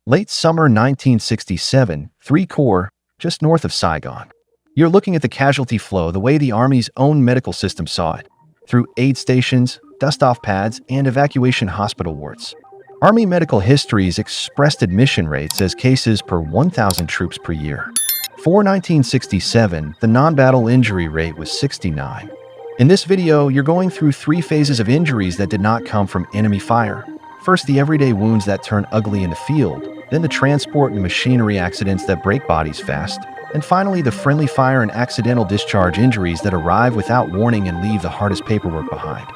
Late summer 1967, 3 Corps, just north of Saigon. You're looking at the casualty flow the way the Army's own medical system saw it, through aid stations, dust-off pads, and evacuation hospital wards. Army medical histories expressed admission rates as cases per 1,000 troops per year. For 1967, the non-battle injury rate was 69. In this video, you're going through 3 phases of injuries that did not come from enemy fire. First, the everyday wounds that turn ugly in the field, then the transport and machinery accidents that break bodies fast, and finally the friendly fire and accidental discharge injuries that arrive without warning and leave the hardest paperwork behind.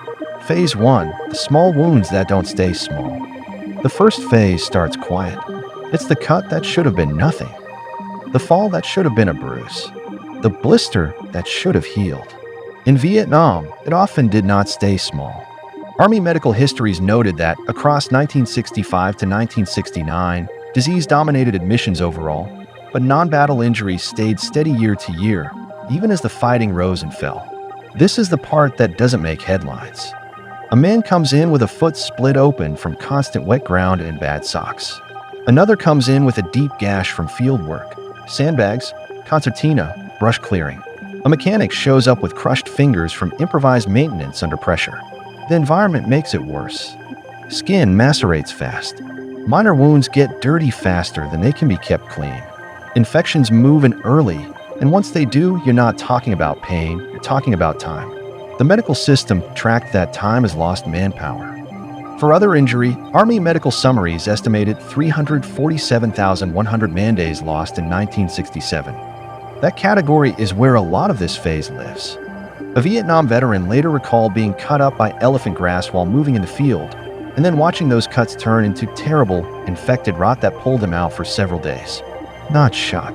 Phase 1, the small wounds that don't stay small. The first phase starts quiet. It's the cut that should have been nothing. The fall that should have been a bruise. The blister that should have healed. In Vietnam, it often did not stay small. Army medical histories noted that across 1965 to 1969, disease dominated admissions overall, but non-battle injuries stayed steady year to year, even as the fighting rose and fell. This is the part that doesn't make headlines. A man comes in with a foot split open from constant wet ground and bad socks. Another comes in with a deep gash from field work, sandbags, concertina, brush clearing. A mechanic shows up with crushed fingers from improvised maintenance under pressure. The environment makes it worse. Skin macerates fast. Minor wounds get dirty faster than they can be kept clean. Infections move in early, and once they do, you're not talking about pain, you're talking about time. The medical system tracked that time as lost manpower. For other injury, Army medical summaries estimated 347,100 man-days lost in 1967. That category is where a lot of this phase lives. A Vietnam veteran later recalled being cut up by elephant grass while moving in the field, and then watching those cuts turn into terrible, infected rot that pulled him out for several days. Not shot,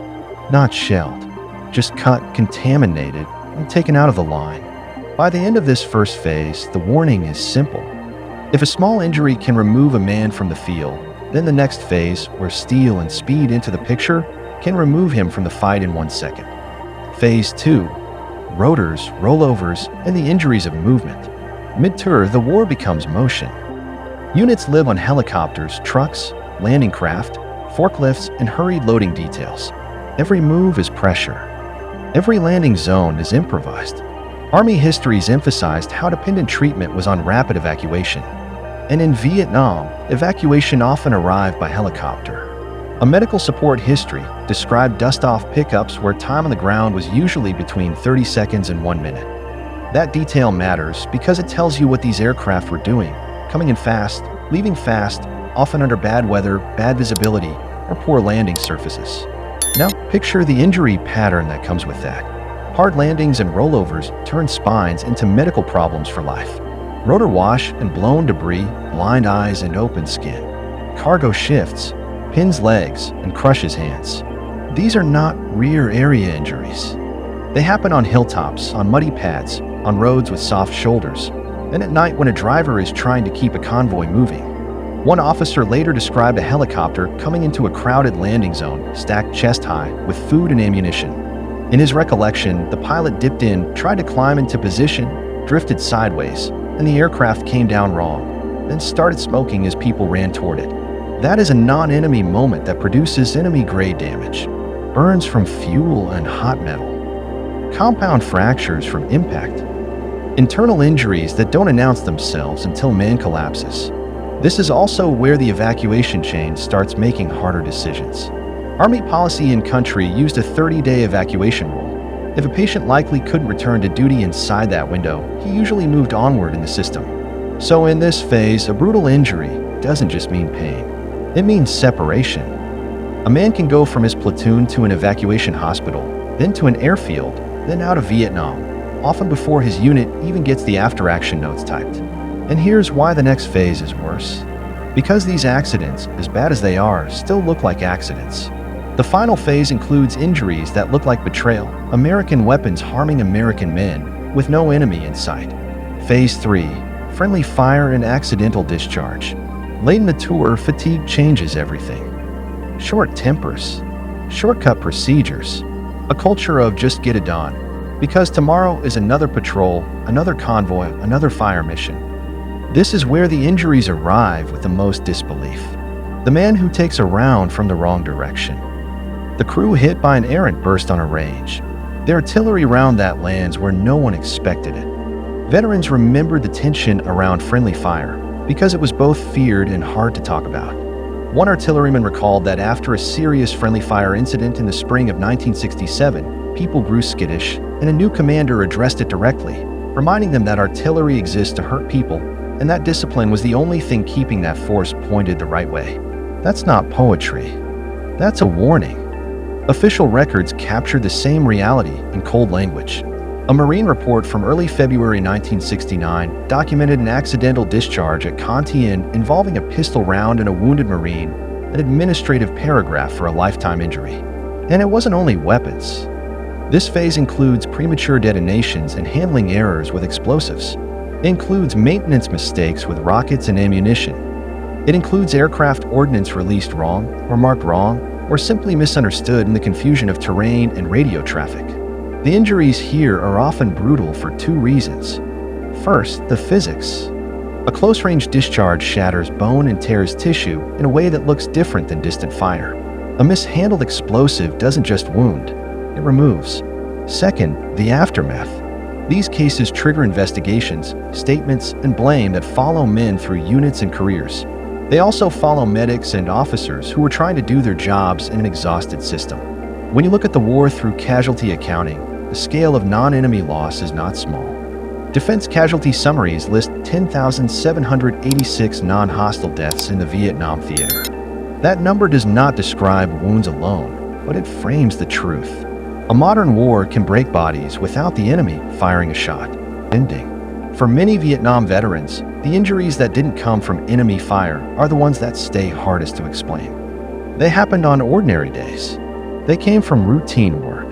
not shelled, just cut, contaminated, and taken out of the line. By the end of this first phase, the warning is simple. If a small injury can remove a man from the field, then the next phase, where steel and speed enter the picture, can remove him from the fight in 1 second. Phase 2. Rotors, rollovers, and the injuries of movement. Mid-tour, the war becomes motion. Units live on helicopters, trucks, landing craft, forklifts, and hurried loading details. Every move is pressure. Every landing zone is improvised. Army histories emphasized how dependent treatment was on rapid evacuation. And in Vietnam, evacuation often arrived by helicopter. A medical support history described dust-off pickups where time on the ground was usually between 30 seconds and 1 minute. That detail matters because it tells you what these aircraft were doing, coming in fast, leaving fast, often under bad weather, bad visibility, or poor landing surfaces. Now picture the injury pattern that comes with that. Hard landings and rollovers turn spines into medical problems for life. Rotor wash and blown debris, blind eyes and open skin. Cargo shifts, pins legs, and crushes hands. These are not rear area injuries. They happen on hilltops, on muddy pads, on roads with soft shoulders, and at night when a driver is trying to keep a convoy moving. One officer later described a helicopter coming into a crowded landing zone, stacked chest high, with food and ammunition. In his recollection, the pilot dipped in, tried to climb into position, drifted sideways, and the aircraft came down wrong, then started smoking as people ran toward it. That is a non-enemy moment that produces enemy-grade damage. Burns from fuel and hot metal. Compound fractures from impact. Internal injuries that don't announce themselves until man collapses. This is also where the evacuation chain starts making harder decisions. Army policy in country used a 30-day evacuation rule. If a patient likely couldn't return to duty inside that window, he usually moved onward in the system. So in this phase, a brutal injury doesn't just mean pain. It means separation. A man can go from his platoon to an evacuation hospital, then to an airfield, then out of Vietnam, often before his unit even gets the after-action notes typed. And here's why the next phase is worse. Because these accidents, as bad as they are, still look like accidents. The final phase includes injuries that look like betrayal, American weapons harming American men, with no enemy in sight. Phase 3. Friendly fire and accidental discharge. Late in the tour, fatigue changes everything. Short tempers. Shortcut procedures. A culture of just get it done. Because tomorrow is another patrol, another convoy, another fire mission. This is where the injuries arrive with the most disbelief. The man who takes a round from the wrong direction. The crew hit by an errant burst on a range. The artillery round that lands where no one expected it. Veterans remembered the tension around friendly fire because it was both feared and hard to talk about. One artilleryman recalled that after a serious friendly fire incident in the spring of 1967, people grew skittish, and a new commander addressed it directly, reminding them that artillery exists to hurt people, and that discipline was the only thing keeping that force pointed the right way. That's not poetry. That's a warning. Official records captured the same reality in cold language. A Marine report from early February 1969 documented an accidental discharge at Cantien involving a pistol round and a wounded Marine, an administrative paragraph for a lifetime injury. And it wasn't only weapons. This phase includes premature detonations and handling errors with explosives. It includes maintenance mistakes with rockets and ammunition. It includes aircraft ordnance released wrong, or marked wrong, or simply misunderstood in the confusion of terrain and radio traffic. The injuries here are often brutal for two reasons. First, the physics. A close-range discharge shatters bone and tears tissue in a way that looks different than distant fire. A mishandled explosive doesn't just wound, it removes. Second, the aftermath. These cases trigger investigations, statements, and blame that follow men through units and careers. They also follow medics and officers who are trying to do their jobs in an exhausted system. When you look at the war through casualty accounting, the scale of non-enemy loss is not small. Defense casualty summaries list 10,786 non-hostile deaths in the Vietnam theater. That number does not describe wounds alone, but it frames the truth. A modern war can break bodies without the enemy firing a shot. Ending. For many Vietnam veterans, the injuries that didn't come from enemy fire are the ones that stay hardest to explain. They happened on ordinary days. They came from routine work.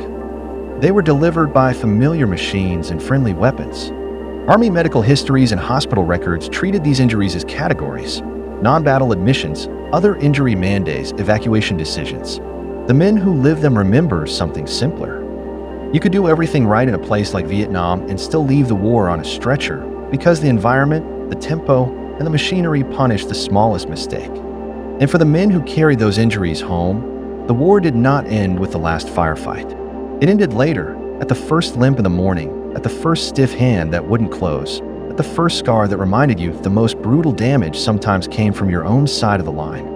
They were delivered by familiar machines and friendly weapons. Army medical histories and hospital records treated these injuries as categories: non-battle admissions, other injury mandates, evacuation decisions. The men who lived them remember something simpler. You could do everything right in a place like Vietnam and still leave the war on a stretcher because the environment, the tempo, and the machinery punished the smallest mistake. And for the men who carried those injuries home, the war did not end with the last firefight. It ended later, at the first limp in the morning, at the first stiff hand that wouldn't close, at the first scar that reminded you the most brutal damage sometimes came from your own side of the line.